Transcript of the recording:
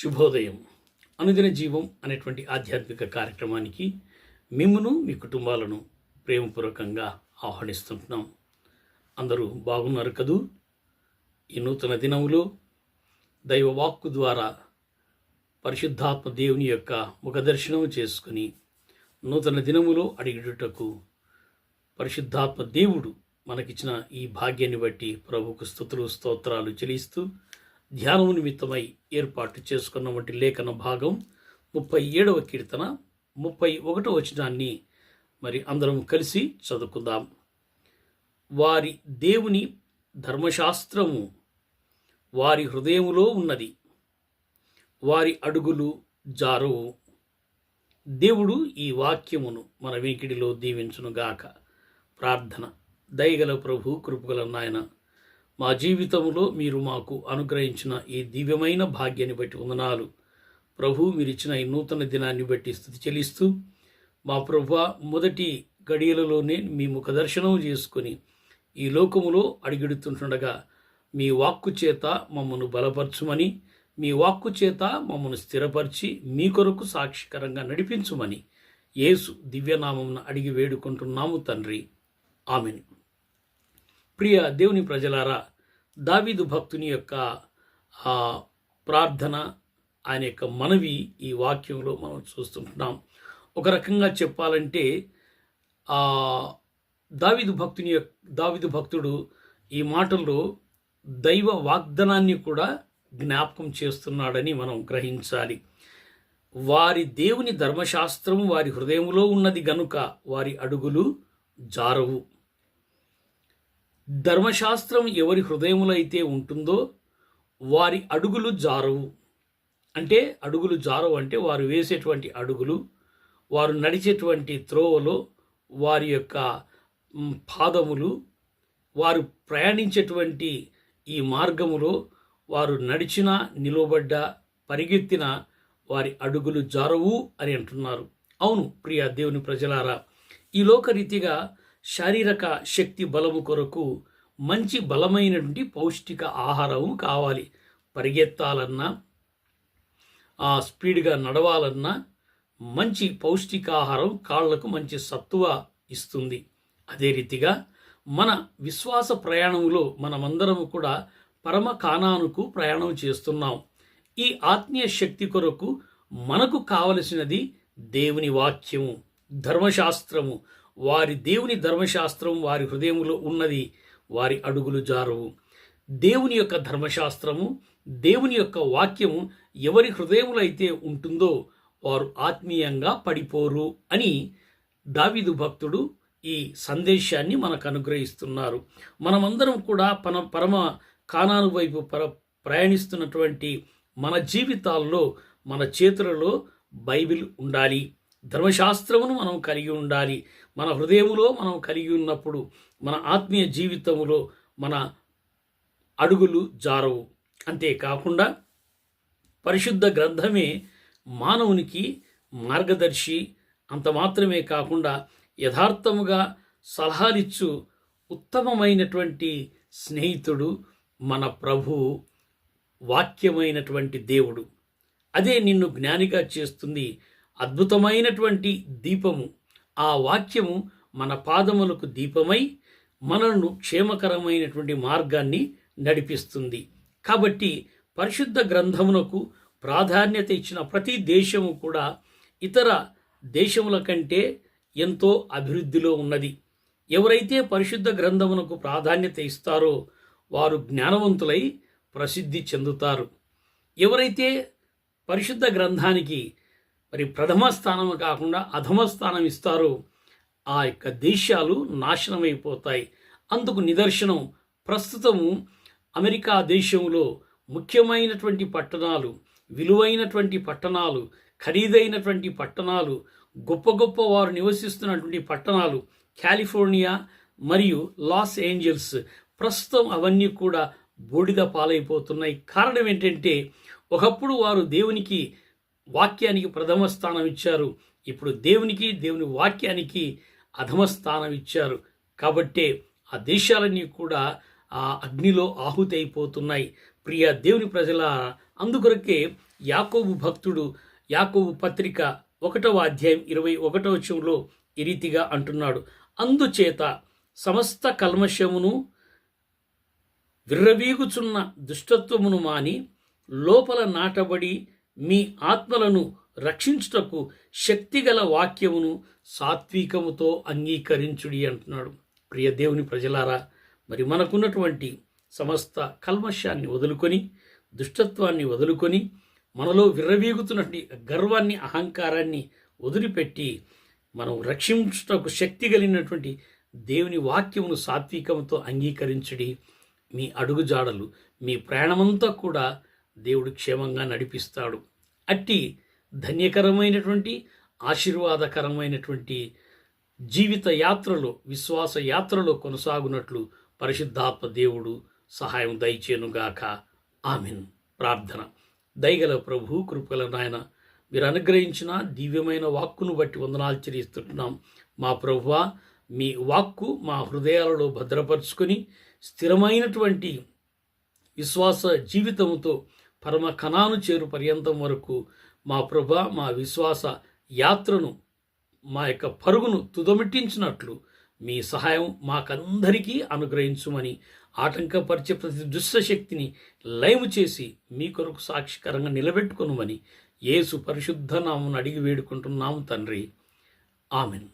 శుభోదయం. అనుదిన జీవం అనేటువంటి ఆధ్యాత్మిక కార్యక్రమానికి మిమ్మును మీ కుటుంబాలను ప్రేమపూర్వకంగా ఆహ్వానిస్తుంటున్నాం. అందరూ బాగున్నారు కదూ? ఈ నూతన దినములో దైవవాక్కు ద్వారా పరిశుద్ధాత్మ దేవుని యొక్క ముఖదర్శనం చేసుకుని నూతన దినములో అడిగిడుటకు పరిశుద్ధాత్మ దేవుడు మనకిచ్చిన ఈ భాగ్యాన్ని బట్టి ప్రభువుకు స్తుతులు స్తోత్రాలు చెల్లిస్తూ ధ్యానము నిమిత్తమై ఏర్పాటు చేసుకున్నటువంటి లేఖన భాగం 37వ కీర్తన 31వ వచనాన్ని మరి అందరం కలిసి చదువుకుందాం. వారి దేవుని ధర్మశాస్త్రము వారి హృదయములో ఉన్నది, వారి అడుగులు జారవు. దేవుడు ఈ వాక్యమును మన వినికిడిలో దీవించునుగాక. ప్రార్థన. దయగల ప్రభు, కృపగల నాయన, మా జీవితంలో మీరు మాకు అనుగ్రహించిన ఈ దివ్యమైన భాగ్యాన్ని బట్టి వందనాలు ప్రభు. మీరిచ్చిన ఈ నూతన దినాన్ని బట్టి స్తుతి చెల్లిస్తూ మా ప్రభువా, మొదటి గడియలలోనే మీ ముఖ దర్శనం చేసుకొని ఈ లోకములో అడుగెడుతుండగా మీ వాక్కు చేత మమ్మను బలపరచుమని, మీ వాక్కు చేత మమ్మను స్థిరపరిచి మీ కొరకు సాక్షికరంగా నడిపించుమని యేసు దివ్యనామమున అడిగి వేడుకుంటున్నాము తండ్రి. ఆమెన్. ప్రియ దేవుని ప్రజలారా, దావీదు భక్తుని యొక్క ప్రార్థన, ఆయన యొక్క మనవి ఈ వాక్యంలో మనం చూస్తుంటున్నాం. ఒక రకంగా చెప్పాలంటే దావీదు భక్తుడు ఈ మాటల్లో దైవ వాగ్దానాన్ని కూడా జ్ఞాపకం చేస్తున్నాడని మనం గ్రహించాలి. వారి దేవుని ధర్మశాస్త్రము వారి హృదయంలో ఉన్నది గనుక వారి అడుగులు జారవు. ధర్మశాస్త్రం ఎవరి హృదయములో అయితే ఉంటుందో వారి అడుగులు జారవు. అంటే అడుగులు జారవు అంటే వారు వేసేటువంటి అడుగులు, వారు నడిచేటువంటి త్రోవలో, వారి యొక్క పాదములు, వారు ప్రయాణించేటువంటి ఈ మార్గములో వారు నడిచినా, నిలబడ్డా, పరిగెత్తిన వారి అడుగులు జారవు అని అంటున్నారు. అవును ప్రియ దేవుని ప్రజలారా, ఈ లోకరీతిగా శారీరక శక్తి బలము కొరకు మంచి బలమైనటువంటి పౌష్టిక ఆహారము కావాలి. పరిగెత్తాలన్నా, స్పీడ్గా నడవాలన్నా మంచి పౌష్టికాహారం కాళ్లకు మంచి సత్తువ ఇస్తుంది. అదే రీతిగా మన విశ్వాస ప్రయాణంలో మనమందరము కూడా పరమ కానానుకు ప్రయాణం చేస్తున్నాం. ఈ ఆత్మీయ శక్తి కొరకు మనకు కావలసినది దేవుని వాక్యము, ధర్మశాస్త్రము. వారి దేవుని ధర్మశాస్త్రం వారి హృదయములో ఉన్నది, వారి అడుగులు జారవు. దేవుని యొక్క ధర్మశాస్త్రము, దేవుని యొక్క వాక్యము ఎవరి హృదయములో అయితే ఉంటుందో వారు ఆత్మీయంగా పడిపోరు అని దావీదు భక్తుడు ఈ సందేశాన్ని మనకు అనుగ్రహిస్తున్నారు. మనమందరం కూడా పరమ కానాను వైపు ప్రయాణిస్తున్నటువంటి మన జీవితాల్లో మన చేతులలో బైబిల్ ఉండాలి, ధర్మశాస్త్రమును మనం కలిగి ఉండాలి. మన హృదయములో మనం కలిగి ఉన్నప్పుడు మన ఆత్మీయ జీవితములో మన అడుగులు జారవు. అంతేకాకుండా పరిశుద్ధ గ్రంథమే మానవునికి మార్గదర్శి. అంత మాత్రమే కాకుండా యథార్థముగా సలహాలిచ్చు ఉత్తమమైనటువంటి స్నేహితుడు మన ప్రభువు, వాక్యమైనటువంటి దేవుడు. అదే నిన్ను జ్ఞానిగా చేస్తుంది. అద్భుతమైనటువంటి దీపము ఆ వాక్యము మన పాదములకు దీపమై మనను క్షేమకరమైనటువంటి మార్గాన్ని నడిపిస్తుంది. కాబట్టి పరిశుద్ధ గ్రంథమునకు ప్రాధాన్యత ఇచ్చిన ప్రతి దేశము కూడా ఇతర దేశముల కంటే ఎంతో అభివృద్ధిలో ఉన్నది. ఎవరైతే పరిశుద్ధ గ్రంథమునకు ప్రాధాన్యత ఇస్తారో వారు జ్ఞానవంతులై ప్రసిద్ధి చెందుతారు. ఎవరైతే పరిశుద్ధ గ్రంథానికి మరి ప్రథమ స్థానం కాకుండా అధమ స్థానం ఇస్తారో ఆ యొక్క దేశాలు నాశనమైపోతాయి. అందుకు నిదర్శనం ప్రస్తుతము అమెరికా దేశంలో ముఖ్యమైనటువంటి పట్టణాలు, విలువైనటువంటి పట్టణాలు, ఖరీదైనటువంటి పట్టణాలు, గొప్ప గొప్ప వారు నివసిస్తున్నటువంటి పట్టణాలు కాలిఫోర్నియా మరియు లాస్ ఏంజల్స్, ప్రస్తుతం అవన్నీ కూడా బూడిద పాలైపోతున్నాయి. కారణం ఏంటంటే ఒకప్పుడు వారు దేవునికి వాక్యానికి ప్రథమ స్థానం ఇచ్చారు, ఇప్పుడు దేవుని వాక్యానికి అధమ స్థానం ఇచ్చారు. కాబట్టే ఆ దేశాలన్నీ కూడా ఆ అగ్నిలో ఆహుతి అయిపోతున్నాయి. ప్రియ దేవుని ప్రజల, అందుకొరకే యాకోబు భక్తుడు యాకోబు పత్రిక 1వ అధ్యాయం 21వ వచనంలో ఈ రీతిగా అంటున్నాడు, అందుచేత సమస్త కల్మషమును విర్రవీగుచున్న దుష్టత్వమును మాని లోపల నాటబడి మీ ఆత్మలను రక్షించుటకు శక్తిగల వాక్యమును సాత్వికముతో అంగీకరించుడి అంటున్నాడు. ప్రియ దేవుని ప్రజలారా, మరి మనకున్నటువంటి సమస్త కల్మషాన్ని వదులుకొని, దుష్టత్వాన్ని వదులుకొని, మనలో విర్రవీగుతున్నటువంటి గర్వాన్ని, అహంకారాన్ని వదిలిపెట్టి మనం రక్షించుటకు శక్తి కలిగినటువంటి దేవుని వాక్యమును సాత్వికంతో అంగీకరించుడి. మీ అడుగుజాడలు, మీ ప్రయాణమంతా కూడా దేవుడు క్షేమంగా నడిపిస్తాడు. అట్టి ధన్యకరమైనటువంటి, ఆశీర్వాదకరమైనటువంటి జీవిత యాత్రలో, విశ్వాస యాత్రలో కొనసాగునట్లు పరిశుద్ధాత్మ దేవుడు సహాయం దయచేనుగాక. ఆమెన్. ప్రార్థన. దయగల ప్రభు, కృపగల నాయన, మీరు అనుగ్రహించిన దివ్యమైన వాక్కును బట్టి వందనాలు చెల్లిస్తున్నాం. మా ప్రభువా, మీ వాక్కు మా హృదయాలలో భద్రపరుచుకొని స్థిరమైనటువంటి విశ్వాస జీవితంతో పరమ కణాను చేరు పర్యంతం వరకు మా ప్రభా, మా విశ్వాస యాత్రను, మా యొక్క పరుగును తుదమిట్టించినట్లు మీ సహాయం మాకందరికీ అనుగ్రహించుమని, ఆటంకపరిచే ప్రతి దుష్టశక్తిని లయము చేసి మీ కొరకు సాక్షికరంగా నిలబెట్టుకొనుమని యేసు పరిశుద్ధ నామమున అడిగి వేడుకుంటున్నాము తండ్రి. ఆమెన్.